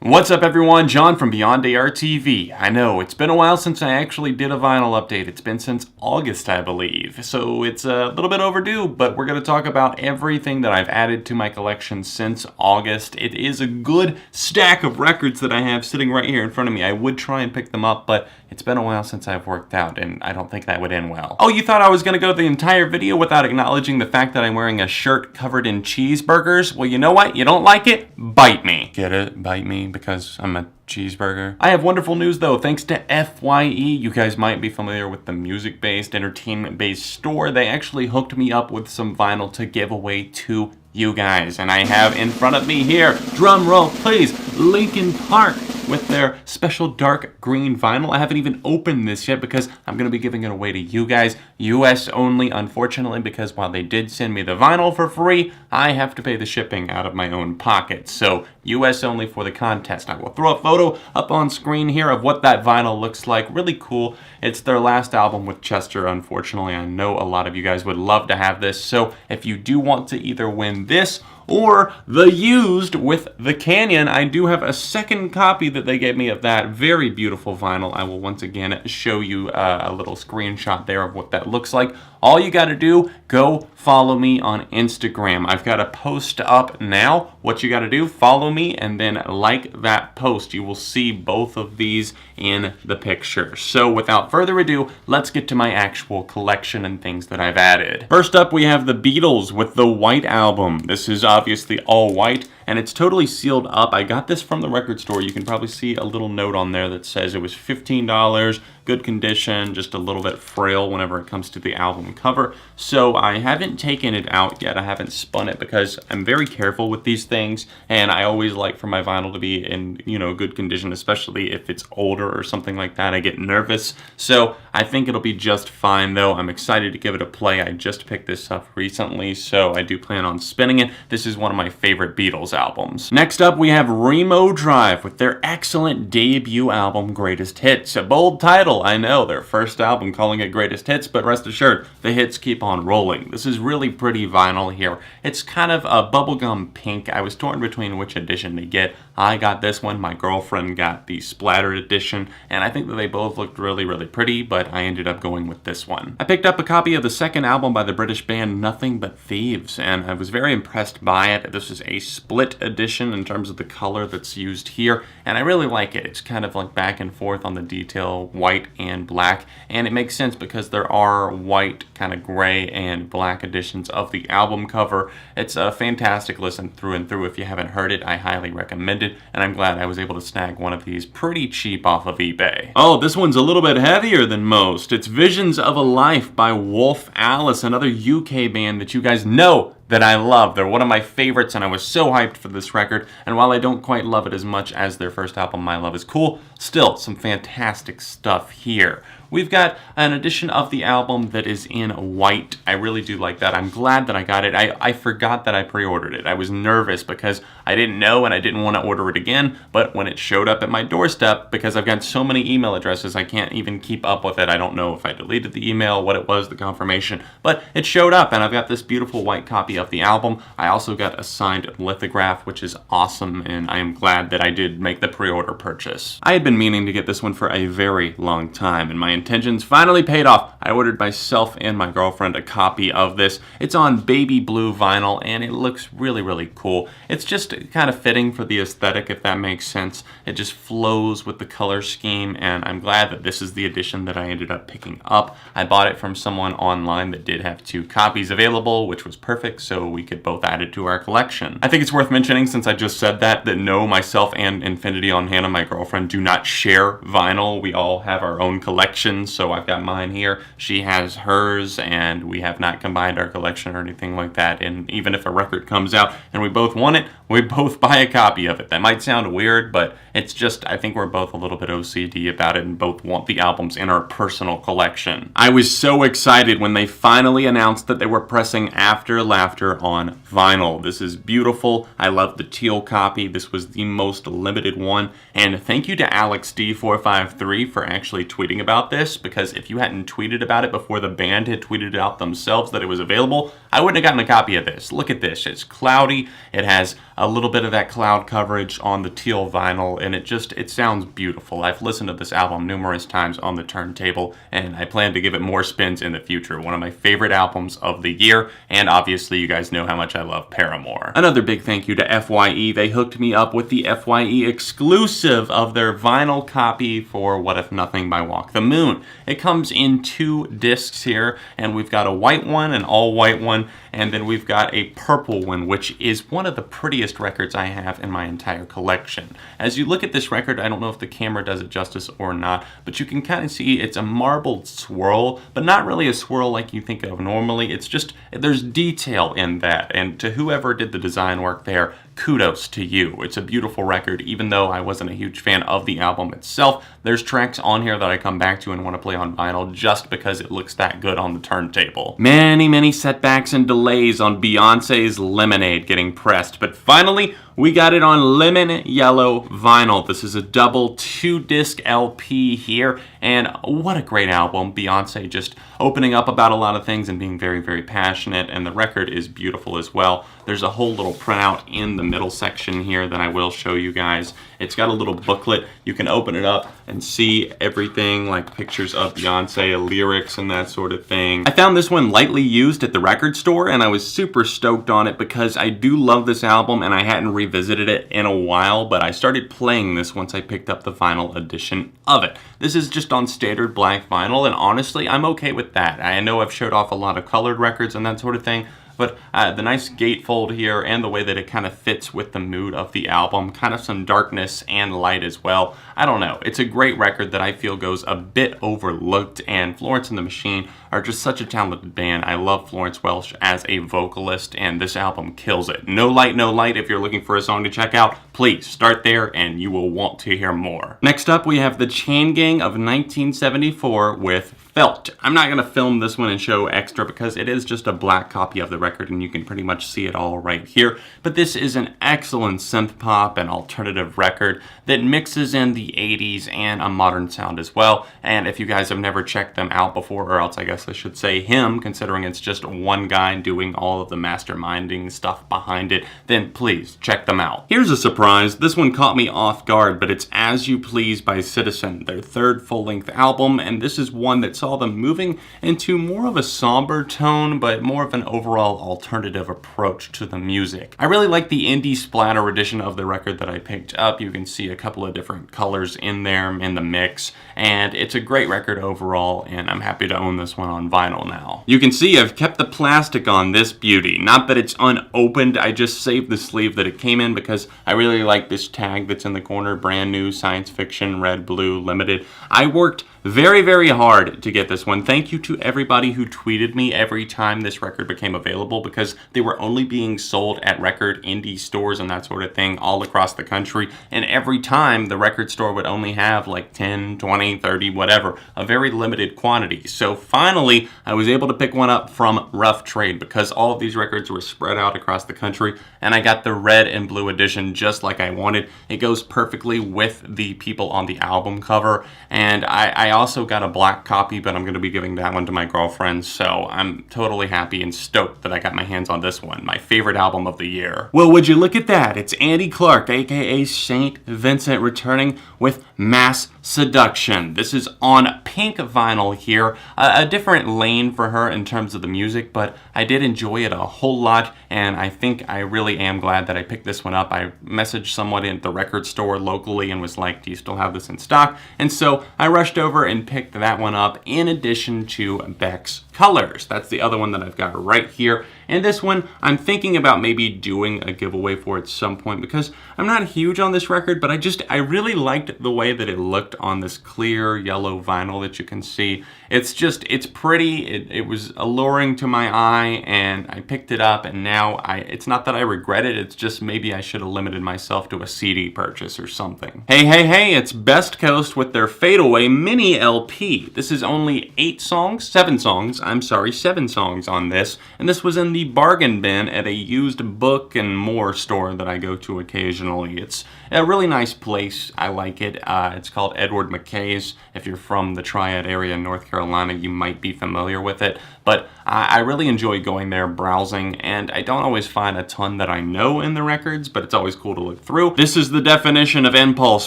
What's up everyone, John from Beyond ARTV. I know, it's been a while since I actually did a vinyl update. It's been since August, I believe. So it's a little bit overdue, but we're going to talk about everything that I've added to my collection since August. It is a good stack of records that I have sitting right here in front of me. I would try and pick them up, but it's been a while since I've worked out, and I don't think that would end well. Oh, you thought I was going to go the entire video without acknowledging the fact that I'm wearing a shirt covered in cheeseburgers? Well, you know what? You don't like it? Bite me. Get it? Bite me because I'm a cheeseburger. I have wonderful news though. Thanks to FYE, you guys might be familiar with the music-based, entertainment-based store. They actually hooked me up with some vinyl to give away to you guys. And I have in front of me here, drum roll please, Linkin Park with their special dark green vinyl. I haven't even opened this yet because I'm going to be giving it away to you guys. US only, unfortunately, because while they did send me the vinyl for free, I have to pay the shipping out of my own pocket. So US only for the contest. I will throw a photo up on screen here of what that vinyl looks like. Really cool. It's their last album with Chester, unfortunately. I know a lot of you guys would love to have this. So if you do want to either win this or the used with the Canyon, I do have a second copy that they gave me of that very beautiful vinyl. I will once again show you a little screenshot there of what that looks like. All you got to do, go follow me on Instagram. I've got a post up now. What you got to do, follow me and then like that post. You will see both of these in the picture. So without further ado, let's get to my actual collection and things that I've added. First up, we have the Beatles with the White Album. This is obviously all white and it's totally sealed up. I got this from the record store. You can probably see a little note on there that says it was $15, good condition, just a little bit frail whenever it comes to the album cover. So I haven't taken it out yet. I haven't spun it because I'm very careful with these things and I always like for my vinyl to be in, good condition, especially if it's older or something like that. I get nervous. So I think it'll be just fine though. I'm excited to give it a play. I just picked this up recently, so I do plan on spinning it. This is one of my favorite Beatles albums. Next up, we have Remo Drive with their excellent debut album, Greatest Hits. A bold title, I know, their first album calling it Greatest Hits, but rest assured, the hits keep on rolling. This is really pretty vinyl here. It's kind of a bubblegum pink. I was torn between which edition to get. I got this one, my girlfriend got the splattered edition, and I think that they both looked really, really pretty, but I ended up going with this one. I picked up a copy of the second album by the British band Nothing But Thieves, and I was very impressed by it. This is a split edition in terms of the color that's used here, and I really like it. It's kind of like back and forth on the detail, white and black, and it makes sense because there are white, kind of gray, and black editions of the album cover. It's a fantastic listen through and through. If you haven't heard it, I highly recommend it, and I'm glad I was able to snag one of these pretty cheap off of eBay. Oh, this one's a little bit heavier than most. It's Visions of a Life by Wolf Alice, another UK band that you guys know that I love. They're one of my favorites, and I was so hyped for this record, and while I don't quite love it as much as their first album, My Love Is Cool, still some fantastic stuff here. We've got an edition of the album that is in white. I really do like that. I'm glad that I got it. I forgot that I pre-ordered it. I was nervous because I didn't know and I didn't want to order it again, but when it showed up at my doorstep, because I've got so many email addresses, I can't even keep up with it. I don't know if I deleted the email, what it was, the confirmation, but it showed up and I've got this beautiful white copy of the album. I also got a signed lithograph, which is awesome, and I am glad that I did make the pre-order purchase. I had been meaning to get this one for a very long time, and my intentions finally paid off. I ordered myself and my girlfriend a copy of this. It's on baby blue vinyl and it looks really, really cool. It's just kind of fitting for the aesthetic, if that makes sense. It just flows with the color scheme, and I'm glad that this is the edition that I ended up picking up. I bought it from someone online that did have 2 copies available, which was perfect, so we could both add it to our collection. I think it's worth mentioning, since I just said that no, myself and Infinity on Hannah, my girlfriend, do not share vinyl. We all have our own collection. So I've got mine here, she has hers, and we have not combined our collection or anything like that. And even if a record comes out and we both want it, we both buy a copy of it. That might sound weird, but it's just, I think we're both a little bit OCD about it and both want the albums in our personal collection. I was so excited when they finally announced that they were pressing After Laughter on vinyl. This is beautiful. I love the teal copy. This was the most limited one. And thank you to Alex D453 for actually tweeting about this. this, because if you hadn't tweeted about it before the band had tweeted it out themselves that it was available, I wouldn't have gotten a copy of this. Look at this. It's cloudy. It has a little bit of that cloud coverage on the teal vinyl, and it sounds beautiful. I've listened to this album numerous times on the turntable, and I plan to give it more spins in the future. One of my favorite albums of the year, and obviously you guys know how much I love Paramore. Another big thank you to FYE. They hooked me up with the FYE exclusive of their vinyl copy for What If Nothing by Walk the Moon. It comes in 2 discs here, and we've got a white one, an all-white one, and then we've got a purple one, which is one of the prettiest records I have in my entire collection. As you look at this record, I don't know if the camera does it justice or not, but you can kind of see it's a marbled swirl, but not really a swirl like you think of normally. It's just, there's detail in that, and to whoever did the design work there, kudos to you. It's a beautiful record, even though I wasn't a huge fan of the album itself. There's tracks on here that I come back to and want to play on vinyl just because it looks that good on the turntable. Many setbacks and delays on Beyonce's Lemonade getting pressed, but finally we got it on lemon yellow vinyl. This is a double 2-disc LP here, and what a great album. Beyonce just opening up about a lot of things and being very passionate, and the record is beautiful as well. There's a whole little printout in the middle section here that I will show you guys. It's got a little booklet. You can open it up and see everything, like pictures of Beyonce, lyrics, and that sort of thing. I found this one lightly used at the record store, and I was super stoked on it because I do love this album, and I hadn't revisited it in a while, but I started playing this once I picked up the vinyl edition of it. This is just on standard black vinyl, and honestly, I'm okay with that. I know I've showed off a lot of colored records and that sort of thing, but the nice gatefold here and the way that it kind of fits with the mood of the album, kind of some darkness and light as well. I don't know. It's a great record that I feel goes a bit overlooked, and Florence and the Machine are just such a talented band. I love Florence Welch as a vocalist, and this album kills it. No Light, No Light. If you're looking for a song to check out, please start there and you will want to hear more. Next up, we have the Chain Gang of 1974 with Felt. I'm not going to film this one and show extra because it is just a black copy of the record and you can pretty much see it all right here. But this is an excellent synth pop and alternative record that mixes in the 80s and a modern sound as well. And if you guys have never checked them out before, or else I guess I should say him, considering it's just one guy doing all of the masterminding stuff behind it, then please check them out. Here's a surprise. This one caught me off guard, but it's As You Please by Citizen, their 3rd full-length album, and this is one that saw them moving into more of a somber tone, but more of an overall alternative approach to the music. I really like the indie splatter edition of the record that I picked up. You can see a couple of different colors in there in the mix, and it's a great record overall, and I'm happy to own this one on vinyl now. You can see I've kept the plastic on this beauty. Not that it's unopened, I just saved the sleeve that it came in because I really like this tag that's in the corner, brand new, science fiction, red, blue, limited. I worked very hard to get this one. Thank you to everybody who tweeted me every time this record became available, because they were only being sold at record indie stores and that sort of thing all across the country, and every time the record store would only have like 10, 20, 30, whatever, a very limited quantity. So finally I was able to pick one up from Rough Trade because all of these records were spread out across the country, and I got the red and blue edition just like I wanted. It goes perfectly with the people on the album cover, and I also got a black copy, but I'm going to be giving that one to my girlfriend, so I'm totally happy and stoked that I got my hands on this one, my favorite album of the year. Well, would you look at that? It's Andy Clark, aka Saint Vincent, returning with Mass Seduction. This is on pink vinyl here, a different lane for her in terms of the music, but I did enjoy it a whole lot, and I think I really am glad that I picked this one up. I messaged someone at the record store locally and was like, do you still have this in stock? And so I rushed over and picked that one up in addition to Beck's Colors. That's the other one that I've got right here. And this one, I'm thinking about maybe doing a giveaway for at some point because I'm not huge on this record, but I really liked the way that it looked on this clear yellow vinyl that you can see. It's pretty, it was alluring to my eye, and I picked it up, and now it's not that I regret it, it's just maybe I should have limited myself to a CD purchase or something. Hey, it's Best Coast with their Fade Away mini LP. This is only 7 songs on this, and this was in the bargain bin at a used book and more store that I go to occasionally. It's a really nice place. I like it. It's called Edward McKay's. If you're from the Triad area in North Carolina, you might be familiar with it. But I really enjoy going there, browsing, and I don't always find a ton that I know in the records, but it's always cool to look through. This is the definition of impulse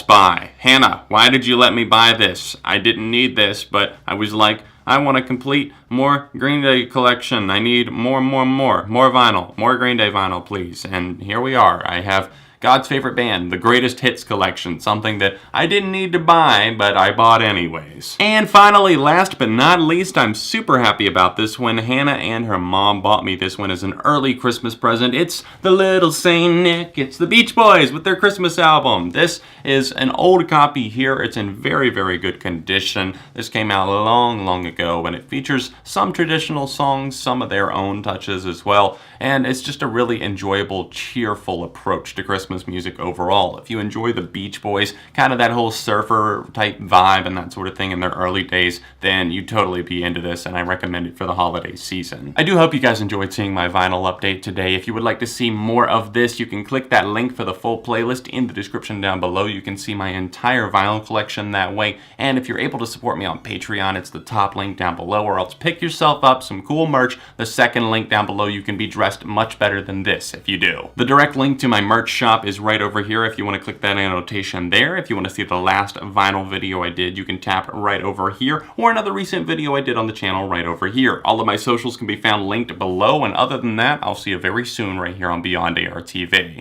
buy. Hannah, why did you let me buy this? I didn't need this, but I was like, I want to complete more Green Day collection. I need more vinyl. More Green Day vinyl, please. And here we are. I have God's favorite band, the greatest hits collection, something that I didn't need to buy, but I bought anyways. And finally, last but not least, I'm super happy about this one. Hannah and her mom bought me this one as an early Christmas present. It's the Little Saint Nick. It's the Beach Boys with their Christmas album. This is an old copy here. It's in very, very good condition. This came out long ago, and it features some traditional songs, some of their own touches as well, and it's just a really enjoyable, cheerful approach to Christmas music overall. If you enjoy the Beach Boys, kind of that whole surfer type vibe and that sort of thing in their early days, then you'd totally be into this, and I recommend it for the holiday season. I do hope you guys enjoyed seeing my vinyl update today. If you would like to see more of this, you can click that link for the full playlist in the description down below. You can see my entire vinyl collection that way, and if you're able to support me on Patreon, it's the top link down below, or else pick yourself up some cool merch. The second link down below, you can be dressed much better than this if you do. The direct link to my merch shop is right over here if you want to click that annotation there. If you want to see the last vinyl video I did, you can tap right over here, or another recent video I did on the channel right over here. All of my socials can be found linked below, and other than that, I'll see you very soon right here on Beyond ARTV.